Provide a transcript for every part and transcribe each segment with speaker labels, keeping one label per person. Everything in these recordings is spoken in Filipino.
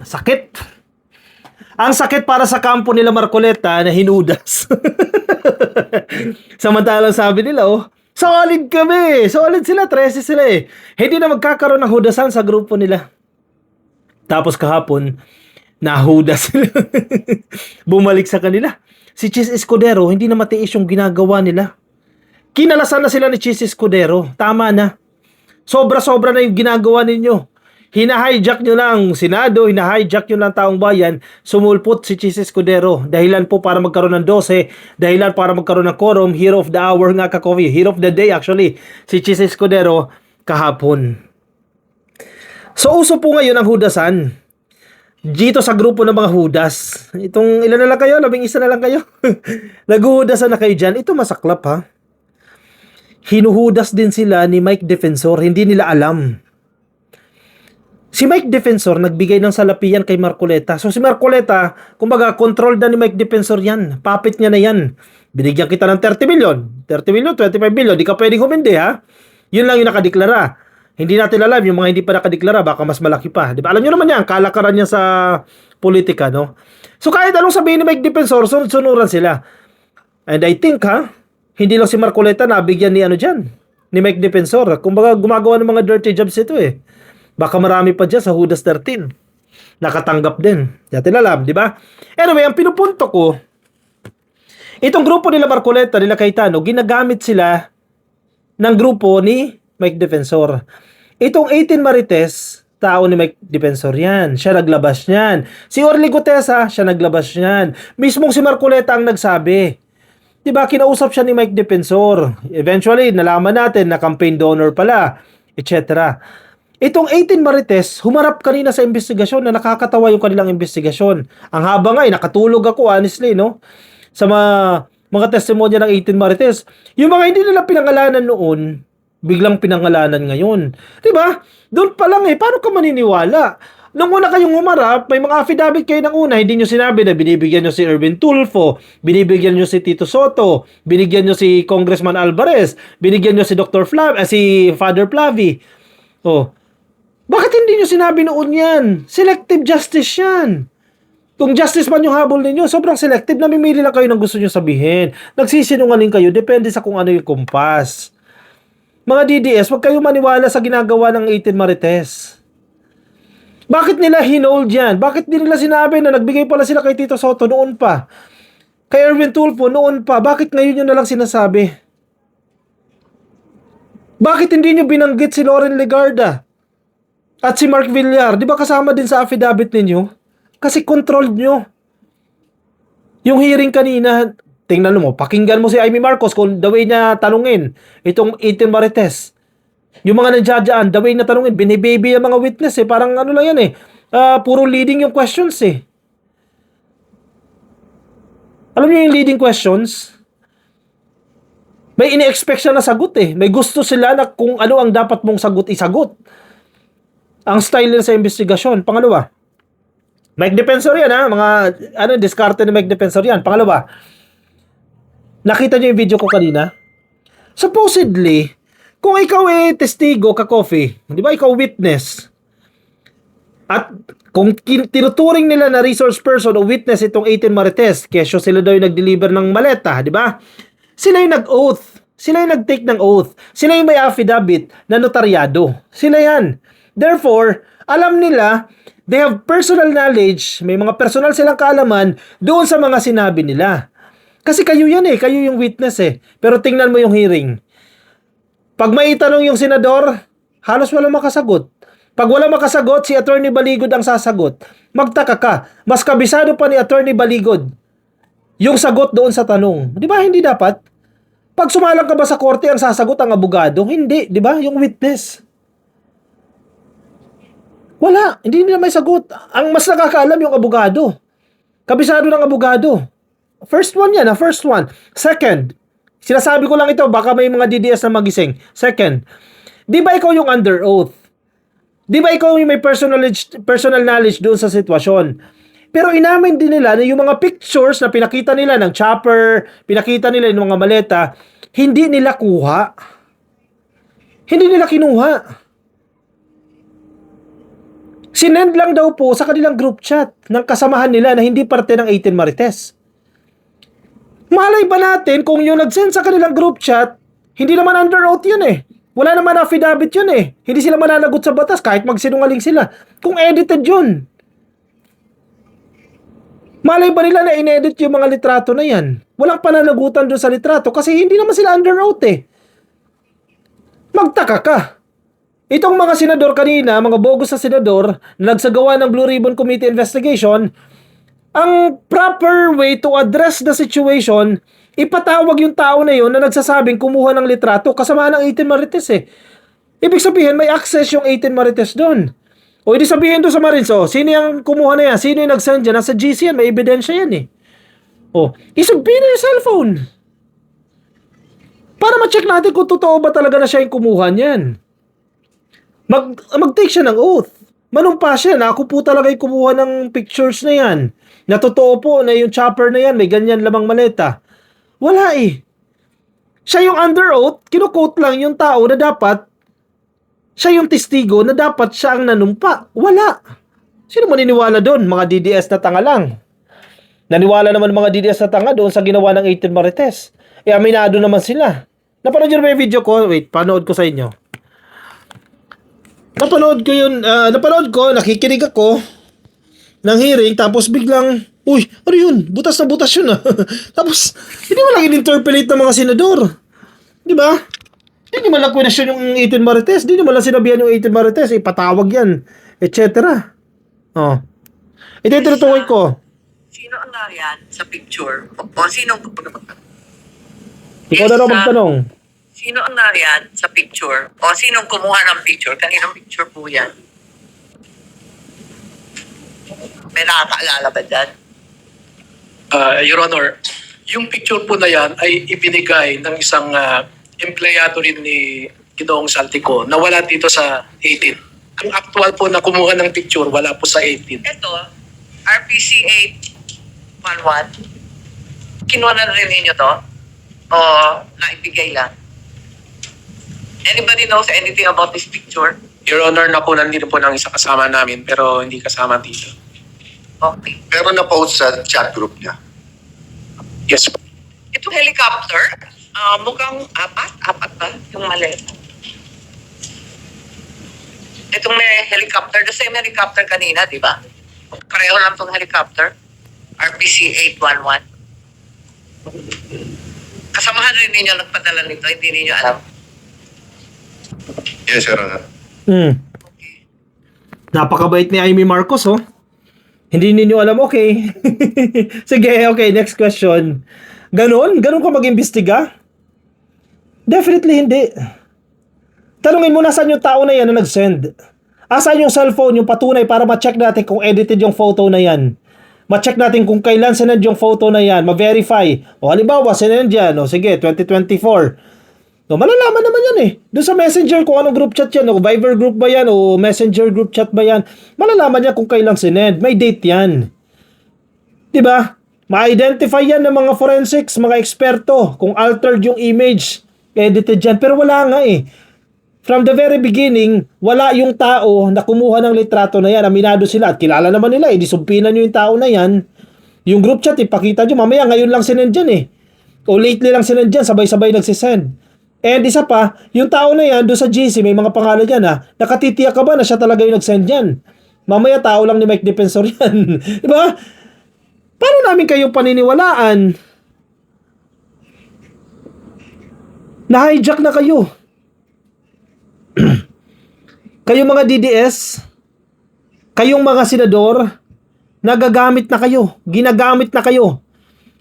Speaker 1: Sakit. Ang sakit para sa kampo nila Marcoleta na hinudas. Samantalang sabi nila, oh, solid kami. Solid sila, 13 sila eh. Hindi na magkakaroon ng hudasan sa grupo nila. Tapos kahapon, nahudas sila. Bumalik sa kanila. Si Chis Escudero, hindi na matiis yung ginagawa nila. Kinalasan na sila ni Chis Escudero. Tama na. Sobra-sobra na yung ginagawa ninyo. Hina-hijack nyo lang Senado, hina-hijack nyo lang taong bayan, sumulpot si Chis Escudero. Dahilan po para magkaroon ng 12, dahilan para magkaroon ng quorum, hero of the hour nga ka-coffee, hero of the day actually, si Chis Escudero kahapon. So uso po ngayon ang hudasan. Dito sa grupo ng mga hudas. Itong ilan na lang kayo? 11 na lang kayo? Naghuhudasan na kayo dyan. Ito masaklap ha. Hinuhudas din sila ni Mike Defensor, hindi nila alam. Si Mike Defensor nagbigay ng salapian kay Marcoleta. So si Marcoleta, kumbaga, control na ni Mike Defensor yan. Puppet niya na yan. Binigyan kita ng 30 million. 30 million, 25 million. Di ka pwedeng humindi ha. Yun lang yung nakadeklara. Hindi natin alam yung mga hindi pa nakadeklara, baka mas malaki pa. Di ba? Alam nyo naman yan, kalakaran niya sa politika, no? So kahit anong sabihin ni Mike Defensor, sunod-sunuran sila. And I think ha, hindi lang si Marcoleta nabigyan ni ano dyan, ni Mike Defensor. Kumbaga, gumagawa ng mga dirty jobs ito eh. Baka marami pa dyan sa Judas 13. Nakatanggap din. Yatin alam, di ba? Anyway, ang pinupunto ko, itong grupo nila Marcoleta, nila Cayetano, ginagamit sila ng grupo ni Mike Defensor. Itong 18 Marites, tao ni Mike Defensor yan. Siya naglabas niyan. Si Orly Gutesa, siya naglabas niyan. Mismong si Marcoleta ang nagsabi. Diba, kinausap siya ni Mike Defensor. Eventually, nalaman natin na campaign donor pala, etc. Itong 18 Marites, humarap kanina sa investigasyon na nakakatawa yung kanilang investigasyon. Ang haba nga, nakatulog ako honestly, no? Sa mga testimonya ng 18 Marites. Yung mga hindi nila pinangalanan noon, biglang pinangalanan ngayon. Diba? Doon pa lang paano ka maniniwala? Nung una kayong humarap, may mga affidavit kayo ng una, hindi nyo sinabi na binibigyan nyo si Erwin Tulfo, binibigyan nyo si Tito Soto, binigyan nyo si Congressman Alvarez, binigyan nyo si si Father Flavi. Oh, bakit hindi nyo sinabi noon yan? Selective justice yan. Kung justice man yung habol ninyo, sobrang selective. Namimili lang kayo ng gusto nyo sabihin. Nagsisinungaling kayo, depende sa kung ano yung kumpas. Mga DDS, wag kayo maniwala sa ginagawa ng 18 Marites. Bakit nila hinold yan? Bakit di nila sinabi na nagbigay pala sila kay Tito Soto noon pa? Kay Erwin Tulfo noon pa? Bakit ngayon nyo na lang sinasabi? Bakit hindi nyo binanggit si Loren Legarda? At si Mark Villar, di ba kasama din sa affidavit ninyo? Kasi controlled nyo. Yung hearing kanina, tingnan mo, pakinggan mo si Amy Marcos kung the way niya tanungin itong 18 Marites. Yung mga nandiyadyaan, the way na tanungin, binibaby ang mga witness parang ano lang yan puro leading yung questions Alam niyo yung leading questions? May ini-expect siya na sagot May gusto sila na kung ano ang dapat mong sagot, isagot. Ang style nila sa investigasyon. Pangalawa, Mike Defensor yan mga diskarte ni Mike Defensor yan. Pangalawa, nakita niyo yung video ko kanina? Supposedly, kung ikaw testigo ka-coffee, di ba ikaw witness, at kung tinuturing nila na resource person o witness itong 18 Marites, kesyo sila daw yung nag-deliver ng maleta, di ba? Sila yung nag-oath. Sila yung nag-take ng oath. Sila yung may affidavit na notaryado. Sila yan. Therefore, alam nila, they have personal knowledge, may mga personal silang kaalaman doon sa mga sinabi nila. Kasi kayo yan kayo yung witness Pero tingnan mo yung hearing. Pag may itanong yung senador, halos wala makasagot. Pag wala makasagot, si Attorney Baligod ang sasagot. Magtaka ka, mas kabisado pa ni Attorney Baligod yung sagot doon sa tanong. Di ba hindi dapat? Pag sumalang ka ba sa korte, ang sasagot ang abogado? Hindi, di ba? Yung witness. Wala, hindi nila may sagot. Ang mas nakakaalam yung abogado. Kabisado ng abogado. First one yan, first one. Second, sinasabi ko lang ito, baka may mga DDS na magising. Second, di ba ikaw yung under oath? Di ba ikaw yung may personal knowledge doon sa sitwasyon? Pero inamin din nila na yung mga pictures na pinakita nila ng chopper, pinakita nila yung mga maleta, hindi nila kuha. Hindi nila kinuha. Sinend lang daw po sa kanilang group chat ng kasamahan nila na hindi parte ng 18 Marites. Malay ba natin kung yung nag-send sa kanilang group chat, hindi naman under oath yun eh. Wala naman affidavit yun eh. Hindi sila mananagot sa batas kahit magsinungaling sila. Kung edited yun. Malay ba nila na inedit yung mga litrato na yan? Walang pananagutan doon sa litrato kasi hindi naman sila under oath eh. Magtaka ka. Itong mga senador kanina, mga bogus na senador na nagsagawa ng Blue Ribbon Committee investigation, ang proper way to address the situation, ipatawag yung tao na yun na nagsasabing kumuha ng litrato kasama ng 18 Marites eh. Ibig sabihin, may access yung 18 Marites doon. O hindi sabihin doon sa Marines, sino yung kumuha na yan? Sino yung nag-send dyan? Nasa GC yan, may ebidensya yan eh. Isabihin na yung cellphone. Para ma-check natin kung totoo ba talaga na siya yung kumuha niyan. Mag-take siya ng oath. Manumpa siya na ako po talaga yung kumuha ng pictures na yan. Na totoo po na yung chopper na yan, may ganyan lamang maleta. Wala eh. Siya yung under oath, kinukote lang yung tao na dapat siya yung testigo na dapat siya ang nanumpa. Wala. Sino maniniwala doon? Mga DDS na tanga lang. Naniwala naman mga DDS na tanga doon sa ginawa ng 18 Marites. Aminado naman sila. Napanood nyo na yung video ko? Wait, panood ko sa inyo. Napanood ko yun. Nakikinig ako ng hearing, tapos biglang, uy, ano yun? Butas na butas yun ah. Tapos, hindi mo lang in-interpolate ng mga senador. Di ba? Hindi mo lang question yung 18 Marites. Hindi mo lang sinabihan yung 18 Marites. Ipatawag yan. Etc. Ito yung tinutukoy ko.
Speaker 2: Sino ang nariyan sa picture? O sino ang
Speaker 1: Ikaw na lang magtanong.
Speaker 2: Sino ang nariyan sa picture? O sino ang kumuha ng picture? Kaninang picture po yan? May nakakaalala ba dyan?
Speaker 3: Your Honor, yung picture po na yan ay ibinigay ng isang empleyado rin ni Ginoong Saltico na wala dito sa 18. Ang actual po na kumuha ng picture, wala po sa 18.
Speaker 2: Ito, RPC 811. Kinuha na rin ninyo to? O naibigay lang? Anybody knows anything about this picture?
Speaker 3: Your Honor, nakunan din po ng isa kasama namin pero hindi kasama dito.
Speaker 2: Okay.
Speaker 4: Pero na-post sa chat group niya.
Speaker 3: Yes po.
Speaker 2: Itong helicopter, mukhang apat ba yung maleta? Itong may helicopter, the same helicopter kanina, di ba? Pareho lang itong helicopter. RPC 811. Kasamahan rin ninyo nagpadala nito, hindi ninyo alam.
Speaker 4: Yes, Your Honor.
Speaker 1: Napakabait ni Amy Marcos, Hindi ninyo alam, okay. Sige, okay, next question. Ganon ka mag-imbestiga? Definitely hindi. Tanungin mo nasaan yung tao na yan na nag-send. Asan yung cellphone, yung patunay para ma-check natin kung edited yung photo na yan. Ma-check natin kung kailan sinend yung photo na yan. Ma-verify. O halimbawa, sinend yan. O sige, 2024. O malalaman naman yan eh. Doon sa messenger kung anong group chat yan. O Viber group ba yan? O messenger group chat ba yan? Malalaman niya kung kailan sinend. May date yan. Diba? Ma-identify yan ng mga forensics, mga eksperto. Kung altered yung image, edited yan. Pero wala nga eh. From the very beginning, wala yung tao na kumuha ng litrato na yan. Aminado sila at kilala naman nila. Disumpinan nyo yung tao na yan. Yung group chat, ipakita nyo. Mamaya, ngayon lang sinend dyan eh. O lately lang sinend dyan, sabay-sabay nagsisend. And isa pa, yung tao na yan, doon sa GC, may mga pangalan dyan nakatitiyak ka ba na siya talaga yung nagsend dyan? Mamaya, tao lang ni Mike Defensor yan. Diba? Paano namin kayo paniniwalaan? Na-hijack na kayo. Kayong mga DDS, kayong mga senador, nagagamit na kayo, ginagamit na kayo,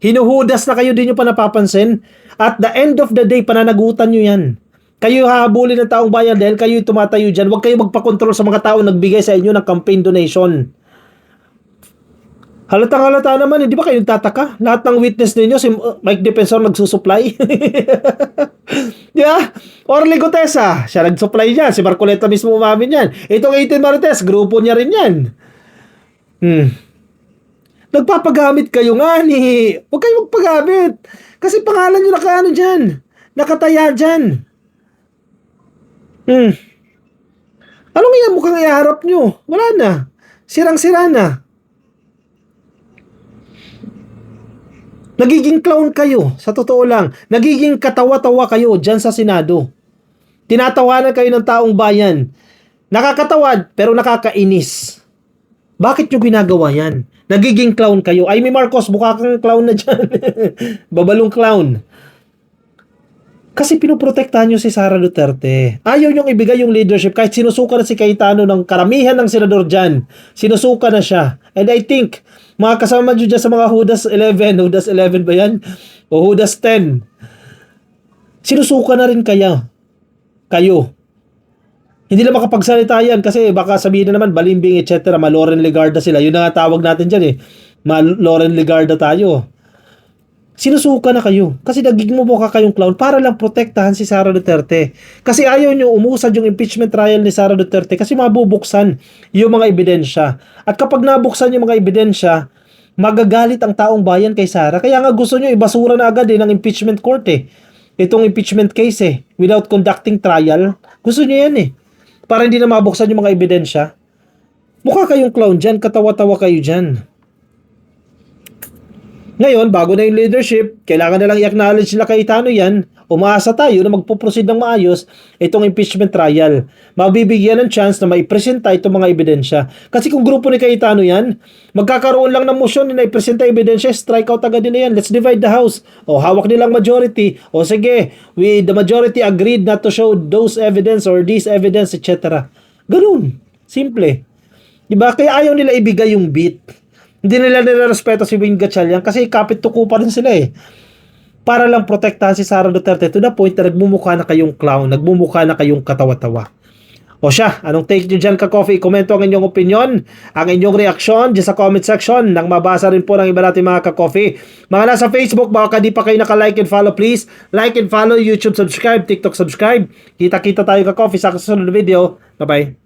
Speaker 1: hinuhudas na kayo, din nyo pa napapansin. At the end of the day, pananagutan nyo yan. Kayo hahabulin ng taong bayan dahil kayo tumatayo dyan. Huwag kayo magpakontrol sa mga tao nagbigay sa inyo ng campaign donation. Halatang-halata naman, hindi ba kayo nagtataka? Lahat ng witness ninyo, si Mike Defensor nagsusupply. Yeah? Orly Gutesa, siya nagsupply niyan. Si Marcoleta mismo umamin yan. Itong 18 Marites, grupo niya rin yan. Nagpapagamit kayo nga ni... Huwag kayo magpagamit. Kasi pangalan nyo nakaano dyan. Nakataya dyan. Anong yan mukhang iharap nyo? Wala na. Sirang-sira na. Nagiging clown kayo, sa totoo lang. Nagiging katawa-tawa kayo dyan sa Senado. Tinatawanan kayo ng taong bayan. Nakakatawad, pero nakakainis. Bakit nyo ginagawa yan? Nagiging clown kayo. Ay, may Marcos, mukha kang clown na dyan. Babalong clown. Kasi pinoprotektahan nyo si Sara Duterte. Ayaw nyong ibigay yung leadership kahit sinusuka na si Cayetano ng karamihan ng senador dyan. Sinusuka na siya. And I think, mga kasama nyo dyan sa mga Judas 11, Judas 11 ba yan? O Judas 10. Sinusuka na rin kayo. Hindi na makapagsalita yan kasi baka sabihin na naman balimbing etc. Ma-Loren Legarda sila. Yun na nga tawag natin dyan eh. Ma-Loren Legarda tayo. Sinusuka na kayo. Kasi nagiging mukha kayong clown para lang protektahan si Sara Duterte. Kasi ayaw nyo umusad yung impeachment trial ni Sara Duterte kasi mabubuksan yung mga ebidensya. At kapag nabuksan yung mga ebidensya, magagalit ang taong bayan kay Sara. Kaya nga gusto nyo ibasura na agad ng impeachment court eh. Itong impeachment case eh. Without conducting trial. Gusto nyo yan eh. Para hindi na mabuksan yung mga ebidensya. Mukha kayong clown dyan. Katawa-tawa kayo dyan. Ngayon, bago na yung leadership, kailangan na lang i-acknowledge nila Cayetano yan. Umaasa tayo na magpuproceed ng maayos itong impeachment trial. Mabibigyan ng chance na maipresenta itong mga ebidensya. Kasi kung grupo ni Cayetano yan, magkakaroon lang ng motion na ipresenta ebidensya, strike out agad nila yan. Let's divide the house. O hawak nilang majority. O sige, the majority agreed not to show those evidence or this evidence, etc. Ganun. Simple. Diba? Kaya ayaw nila ibigay yung beat. Hindi nila nilarespeto si Wing Gatchalian kasi kapit tuko pa rin sila eh. Para lang protektahan si Sara Duterte to the point na nagmumukha na kayong clown, nagmumukha na kayong katawa-tawa. O siya, anong take nyo dyan ka-coffee? Komento ang inyong opinion, ang inyong reaksyon dyan sa comment section nang mabasa rin po ng iba natin mga ka-coffee. Mga nasa Facebook, baka di pa kayo naka-like and follow, please. Like and follow, YouTube subscribe, TikTok subscribe. Kita-kita tayo ka-coffee sa kasunod na video. Bye-bye.